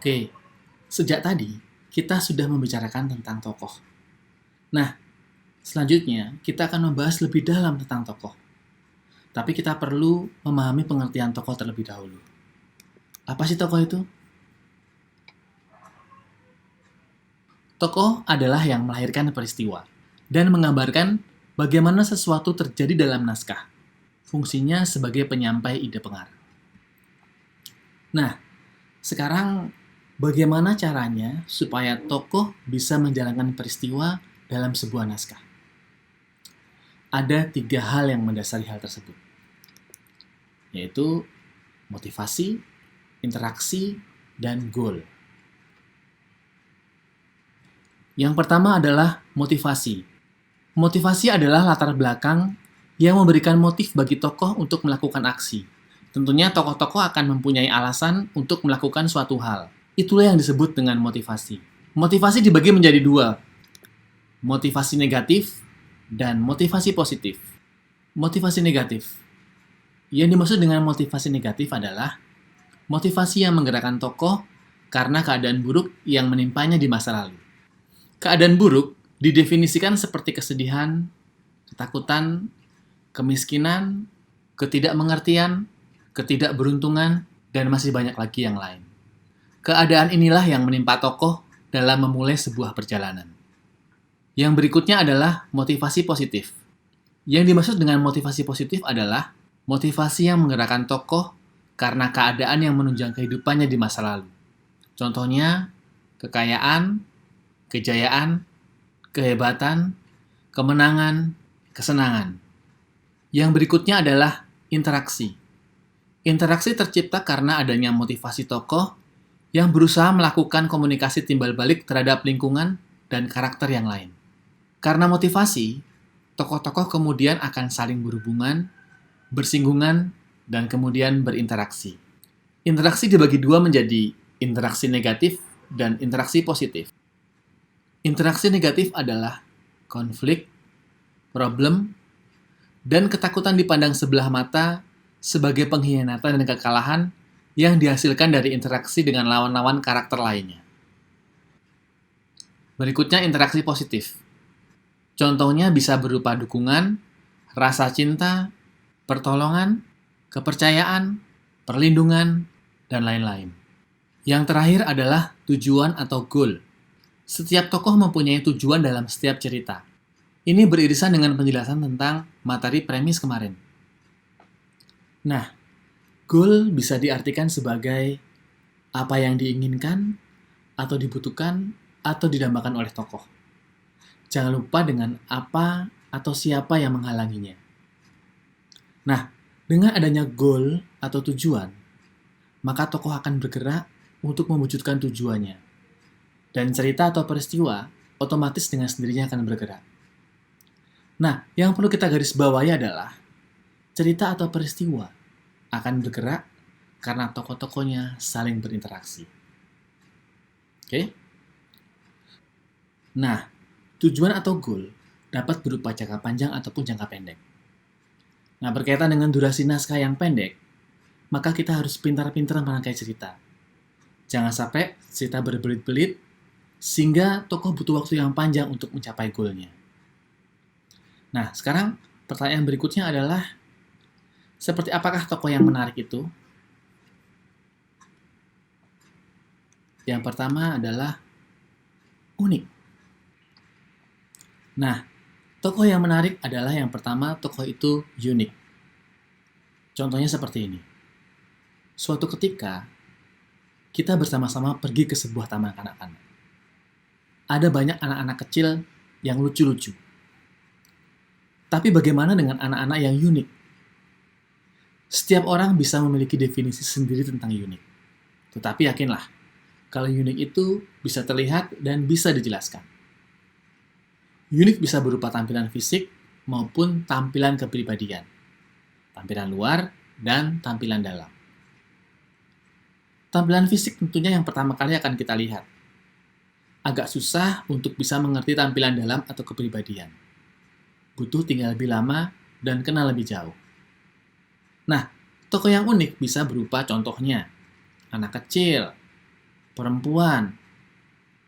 Oke, sejak tadi kita sudah membicarakan tentang tokoh. Nah, selanjutnya kita akan membahas lebih dalam tentang tokoh. Tapi kita perlu memahami pengertian tokoh terlebih dahulu. Apa sih tokoh itu? Tokoh adalah yang melahirkan peristiwa dan menggambarkan bagaimana sesuatu terjadi dalam naskah. Fungsinya sebagai penyampai ide pengarang. Nah, sekarang bagaimana caranya supaya tokoh bisa menjalankan peristiwa dalam sebuah naskah? Ada 3 hal yang mendasari hal tersebut, yaitu motivasi, interaksi, dan goal. Yang pertama adalah motivasi. Motivasi adalah latar belakang yang memberikan motif bagi tokoh untuk melakukan aksi. Tentunya tokoh-tokoh akan mempunyai alasan untuk melakukan suatu hal. Itulah yang disebut dengan motivasi. Motivasi dibagi menjadi 2, motivasi negatif dan motivasi positif. Motivasi negatif. Yang dimaksud dengan motivasi negatif adalah motivasi yang menggerakkan tokoh karena keadaan buruk yang menimpanya di masa lalu. Keadaan buruk didefinisikan seperti kesedihan, ketakutan, kemiskinan, ketidakmengertian, ketidakberuntungan, dan masih banyak lagi yang lain. Keadaan inilah yang menimpa tokoh dalam memulai sebuah perjalanan. Yang berikutnya adalah motivasi positif. Yang dimaksud dengan motivasi positif adalah motivasi yang menggerakkan tokoh karena keadaan yang menunjang kehidupannya di masa lalu. Contohnya, kekayaan, kejayaan, kehebatan, kemenangan, kesenangan. Yang berikutnya adalah interaksi. Interaksi tercipta karena adanya motivasi tokoh yang berusaha melakukan komunikasi timbal balik terhadap lingkungan dan karakter yang lain. Karena motivasi, tokoh-tokoh kemudian akan saling berhubungan, bersinggungan, dan kemudian berinteraksi. Interaksi dibagi 2 menjadi interaksi negatif dan interaksi positif. Interaksi negatif adalah konflik, problem, dan ketakutan dipandang sebelah mata sebagai pengkhianatan dan kekalahan yang dihasilkan dari interaksi dengan lawan-lawan karakter lainnya. Berikutnya interaksi positif. Contohnya bisa berupa dukungan, rasa cinta, pertolongan, kepercayaan, perlindungan, dan lain-lain. Yang terakhir adalah tujuan atau goal. Setiap tokoh mempunyai tujuan dalam setiap cerita. Ini beririsan dengan penjelasan tentang materi premis kemarin. Nah, goal bisa diartikan sebagai apa yang diinginkan, atau dibutuhkan, atau didambakan oleh tokoh. Jangan lupa dengan apa atau siapa yang menghalanginya. Nah, dengan adanya goal atau tujuan, maka tokoh akan bergerak untuk mewujudkan tujuannya. Dan cerita atau peristiwa otomatis dengan sendirinya akan bergerak. Nah, yang perlu kita garis bawahi adalah cerita atau peristiwa akan bergerak karena tokoh-tokohnya saling berinteraksi. Oke? Nah, tujuan atau goal dapat berupa jangka panjang ataupun jangka pendek. Nah, berkaitan dengan durasi naskah yang pendek, maka kita harus pintar-pintar merangkai cerita. Jangan sampai cerita berbelit-belit sehingga tokoh butuh waktu yang panjang untuk mencapai goalnya. Nah, sekarang pertanyaan berikutnya adalah, seperti apakah tokoh yang menarik itu? Yang pertama adalah unik. Nah, tokoh yang menarik adalah yang pertama, tokoh itu unik. Contohnya seperti ini. Suatu ketika, kita bersama-sama pergi ke sebuah taman kanak-kanak. Ada banyak anak-anak kecil yang lucu-lucu. Tapi bagaimana dengan anak-anak yang unik? Setiap orang bisa memiliki definisi sendiri tentang unik. Tetapi yakinlah, kalau unik itu bisa terlihat dan bisa dijelaskan. Unik bisa berupa tampilan fisik maupun tampilan kepribadian, tampilan luar, dan tampilan dalam. Tampilan fisik tentunya yang pertama kali akan kita lihat. Agak susah untuk bisa mengerti tampilan dalam atau kepribadian. Butuh tinggal lebih lama dan kenal lebih jauh. Nah, tokoh yang unik bisa berupa contohnya anak kecil, perempuan,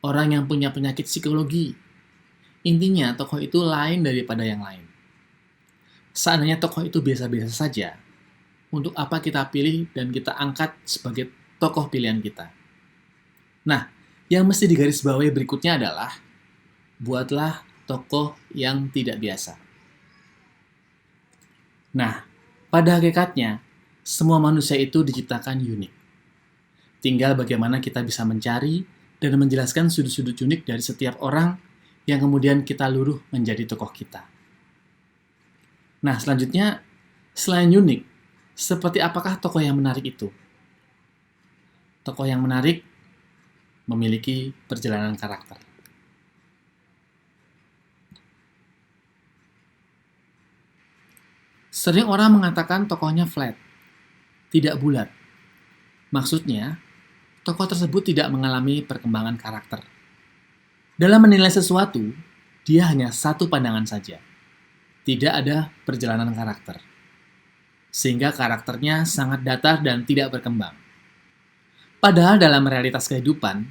orang yang punya penyakit psikologi. Intinya, tokoh itu lain daripada yang lain. Seandainya tokoh itu biasa-biasa saja, untuk apa kita pilih dan kita angkat sebagai tokoh pilihan kita? Nah, yang mesti digarisbawahi berikutnya adalah, buatlah tokoh yang tidak biasa. Nah, pada hakikatnya, semua manusia itu diciptakan unik. Tinggal bagaimana kita bisa mencari dan menjelaskan sudut-sudut unik dari setiap orang yang kemudian kita luruh menjadi tokoh kita. Nah, selanjutnya, selain unik, seperti apakah tokoh yang menarik itu? Tokoh yang menarik memiliki perjalanan karakter. Sering orang mengatakan tokohnya flat, tidak bulat. Maksudnya, tokoh tersebut tidak mengalami perkembangan karakter. Dalam menilai sesuatu, dia hanya satu pandangan saja. Tidak ada perjalanan karakter. Sehingga karakternya sangat datar dan tidak berkembang. Padahal dalam realitas kehidupan,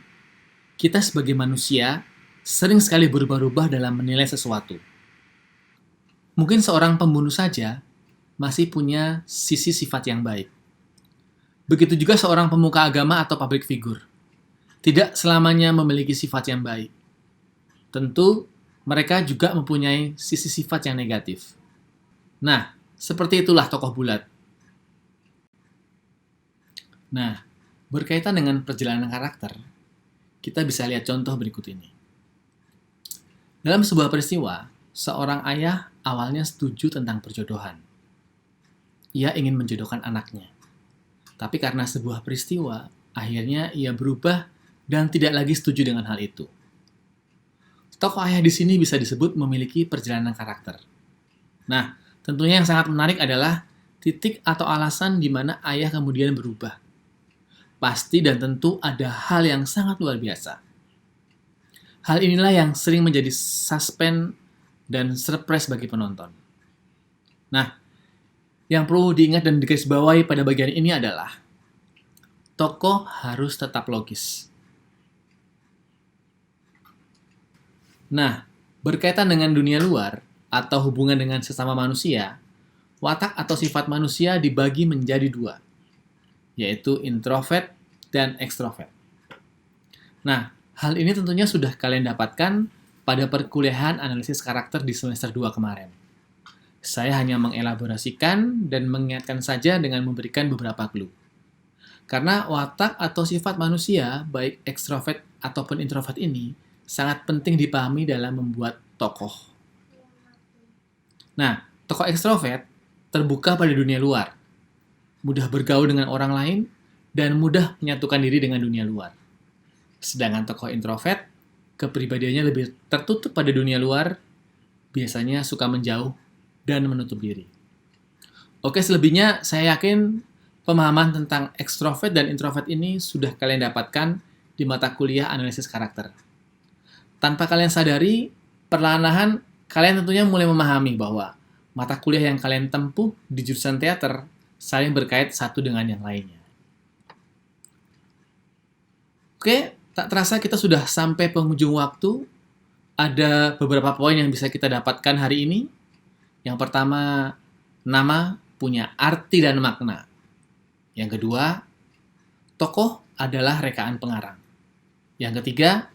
kita sebagai manusia sering sekali berubah-ubah dalam menilai sesuatu. Mungkin seorang pembunuh saja masih punya sisi sifat yang baik. Begitu juga seorang pemuka agama atau public figure. Tidak selamanya memiliki sifat yang baik. Tentu, mereka juga mempunyai sisi sifat yang negatif. Nah, seperti itulah tokoh bulat. Nah, berkaitan dengan perjalanan karakter, kita bisa lihat contoh berikut ini. Dalam sebuah peristiwa, seorang ayah awalnya setuju tentang perjodohan. Ia ingin menjodohkan anaknya. Tapi karena sebuah peristiwa, akhirnya ia berubah dan tidak lagi setuju dengan hal itu. Tokoh ayah di sini bisa disebut memiliki perjalanan karakter. Nah, tentunya yang sangat menarik adalah titik atau alasan di mana ayah kemudian berubah. Pasti dan tentu ada hal yang sangat luar biasa. Hal inilah yang sering menjadi suspense dan surprise bagi penonton. Nah, yang perlu diingat dan digarisbawahi pada bagian ini adalah tokoh harus tetap logis. Nah, berkaitan dengan dunia luar atau hubungan dengan sesama manusia, watak atau sifat manusia dibagi menjadi dua, yaitu introvert dan ekstrovert. Nah, hal ini tentunya sudah kalian dapatkan pada perkuliahan analisis karakter di semester 2 kemarin. Saya hanya mengelaborasikan dan mengingatkan saja dengan memberikan beberapa clue. Karena watak atau sifat manusia, baik ekstrovert ataupun introvert ini, sangat penting dipahami dalam membuat tokoh. Nah, tokoh ekstrovert terbuka pada dunia luar, mudah bergaul dengan orang lain, dan mudah menyatukan diri dengan dunia luar. Sedangkan tokoh introvert, kepribadiannya lebih tertutup pada dunia luar, biasanya suka menjauh dan menutup diri. Oke, selebihnya saya yakin pemahaman tentang ekstrovert dan introvert ini sudah kalian dapatkan di mata kuliah analisis karakter. Tanpa kalian sadari, perlahan-lahan kalian tentunya mulai memahami bahwa mata kuliah yang kalian tempuh di jurusan teater saling berkait satu dengan yang lainnya. Oke, tak terasa kita sudah sampai penghujung waktu. Ada beberapa poin yang bisa kita dapatkan hari ini. Yang pertama, nama punya arti dan makna. Yang kedua, tokoh adalah rekaan pengarang. Yang ketiga,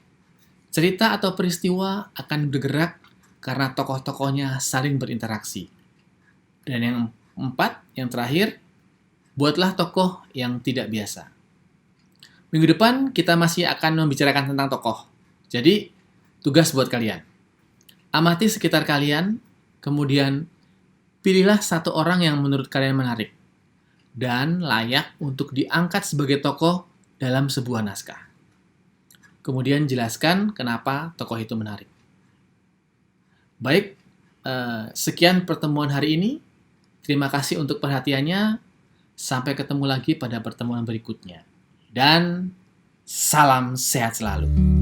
cerita atau peristiwa akan bergerak karena tokoh-tokohnya saling berinteraksi. Dan yang yang terakhir, buatlah tokoh yang tidak biasa. Minggu depan kita masih akan membicarakan tentang tokoh. Jadi, tugas buat kalian. Amati sekitar kalian, kemudian pilihlah satu orang yang menurut kalian menarik dan layak untuk diangkat sebagai tokoh dalam sebuah naskah. Kemudian jelaskan kenapa tokoh itu menarik. Baik, sekian pertemuan hari ini. Terima kasih untuk perhatiannya. Sampai ketemu lagi pada pertemuan berikutnya. Dan salam sehat selalu.